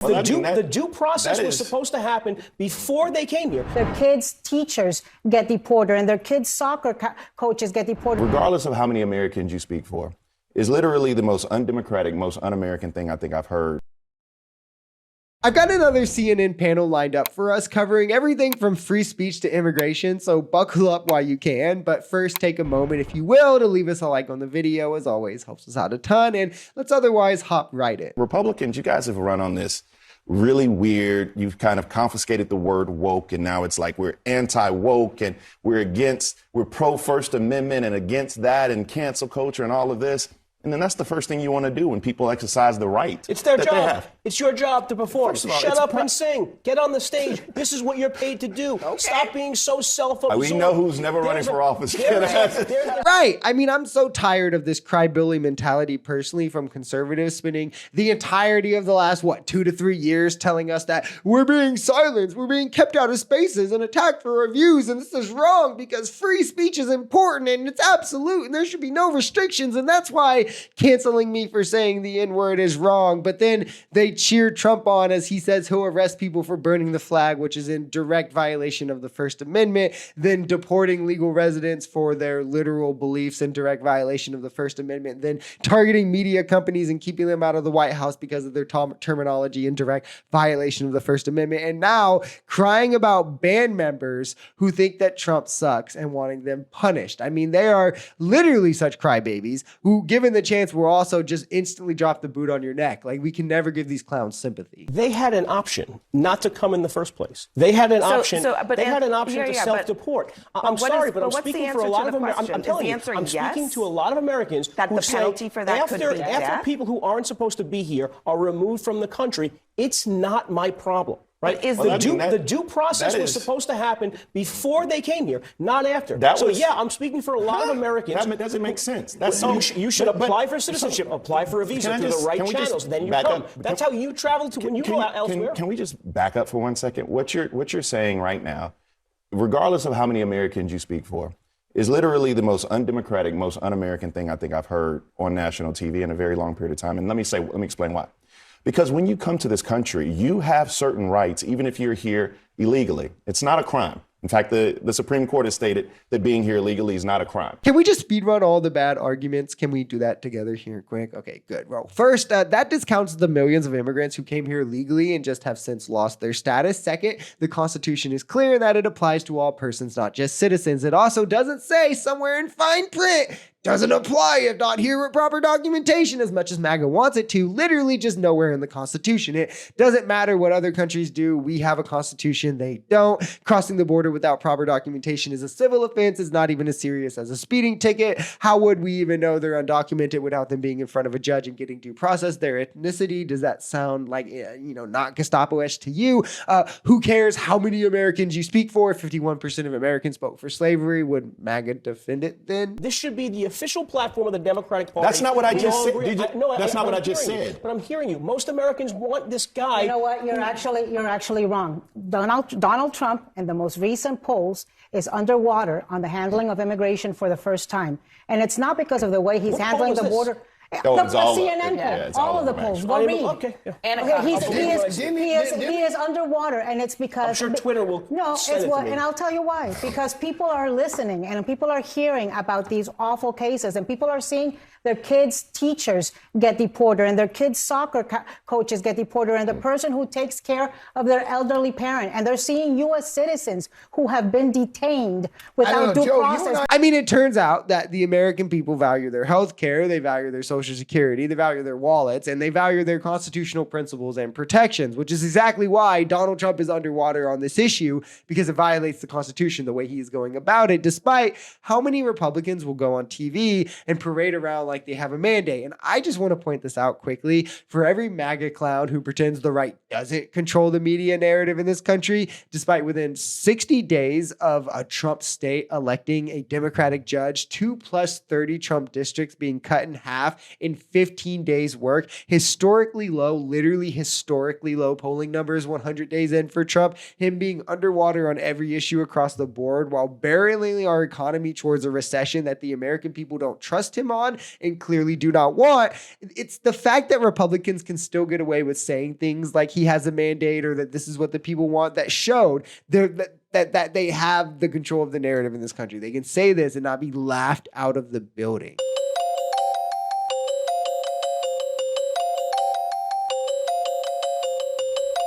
The due process was supposed to happen before they came here. Their kids' teachers get deported and their kids' soccer coaches get deported. Regardless of how many Americans you speak for, is literally the most undemocratic, most un-American thing I think I've heard. I've got another CNN panel lined up for us covering everything from free speech to immigration, so buckle up while you can. But first, take a moment, if you will, to leave us a like on the video. As always, helps us out a ton, and let's otherwise hop right in. Republicans, you guys have run on this really weird, you've kind of confiscated the word woke, and now it's like we're anti-woke and we're pro-First Amendment and against that and cancel culture and all of this. And then that's the first thing you want to do when people exercise the right. It's their job. It's your job to perform. Shut up and sing. Get on the stage. This is what you're paid to do. Okay. Stop being so self-absorbed. We know who's never running for office. Right. I mean, I'm so tired of this crybilly mentality personally from conservatives spending the entirety of the last, 2 to 3 years telling us that we're being silenced, we're being kept out of spaces and attacked for our views, and this is wrong because free speech is important and it's absolute and there should be no restrictions, and that's why canceling me for saying the N-word is wrong. But then they cheer Trump on as he says he'll arrest people for burning the flag, which is in direct violation of the First Amendment, then deporting legal residents for their literal beliefs in direct violation of the First Amendment, then targeting media companies and keeping them out of the White House because of their terminology in direct violation of the First Amendment, and now crying about band members who think that Trump sucks and wanting them punished. I mean, they are literally such crybabies who, given the chance, will also just instantly drop the boot on your neck. Like, we can never give these clowns sympathy. They had an option not to come in the first place. They had an option. They had an option to self-deport. I'm sorry, but I'm speaking for a lot of Americans. I'm telling you, I'm speaking to a lot of Americans that the penalty for that could be death? After people who aren't supposed to be here are removed from the country, it's not my problem. Right? The due process was supposed to happen before they came here, not after. Yeah, I'm speaking for a lot of Americans. That doesn't make sense. You should apply for citizenship, apply for a visa through the right channels, then you come. That's how you travel when you go out elsewhere. Can we just back up for 1 second? What you're saying right now, regardless of how many Americans you speak for, is literally the most undemocratic, most un-American thing I think I've heard on national TV in a very long period of time. And let me explain why. Because when you come to this country, you have certain rights, even if you're here illegally. It's not a crime. In fact, the Supreme Court has stated that being here illegally is not a crime. Can we just speedrun all the bad arguments? Can we do that together here quick? Okay, good. Well, first, that discounts the millions of immigrants who came here legally and just have since lost their status. Second, the Constitution is clear that it applies to all persons, not just citizens. It also doesn't say somewhere in fine print, doesn't apply if not here with proper documentation, as much as MAGA wants it to. Literally just nowhere in the Constitution. It doesn't matter what other countries do. We have a Constitution. They don't. Crossing the border without proper documentation is a civil offense. It's not even as serious as a speeding ticket. How would we even know they're undocumented without them being in front of a judge and getting due process? Their ethnicity, does that sound like, not Gestapo-ish to you? Who cares how many Americans you speak for? 51% of Americans spoke for slavery. Would MAGA defend it then? This should be the official platform of the Democratic Party. That's not what I just said. That's not what I just said. But I'm hearing you. Most Americans want this guy. You know what? You're actually wrong. Donald Trump, in the most recent polls, is underwater on the handling of immigration for the first time. And it's not because of the way he's handling the border. CNN poll, all of the polls. Go read. Okay. He is underwater, and it's because I'm sure Twitter will. No, it's what, and I'll tell you why. Because people are listening, and people are hearing about these awful cases, and people are seeing their kids' teachers get deported, and their kids' soccer coaches get deported, and the person who takes care of their elderly parent, and they're seeing U.S. citizens who have been detained without due process. I mean, it turns out that the American people value their health care, they value their Social Security, they value their wallets, and they value their constitutional principles and protections, which is exactly why Donald Trump is underwater on this issue, because it violates the Constitution the way he is going about it, despite how many Republicans will go on TV and parade around like they have a mandate. And I just want to point this out quickly. For every MAGA clown who pretends the right doesn't control the media narrative in this country, despite within 60 days of a Trump state electing a Democratic judge, 2 plus 30 Trump districts being cut in half in 15 days work, historically low, literally historically low polling numbers 100 days in for Trump, him being underwater on every issue across the board while barreling our economy towards a recession that the American people don't trust him on, and clearly do not want. It's the fact that Republicans can still get away with saying things like he has a mandate or that this is what the people want that showed that they have the control of the narrative in this country. They can say this and not be laughed out of the building.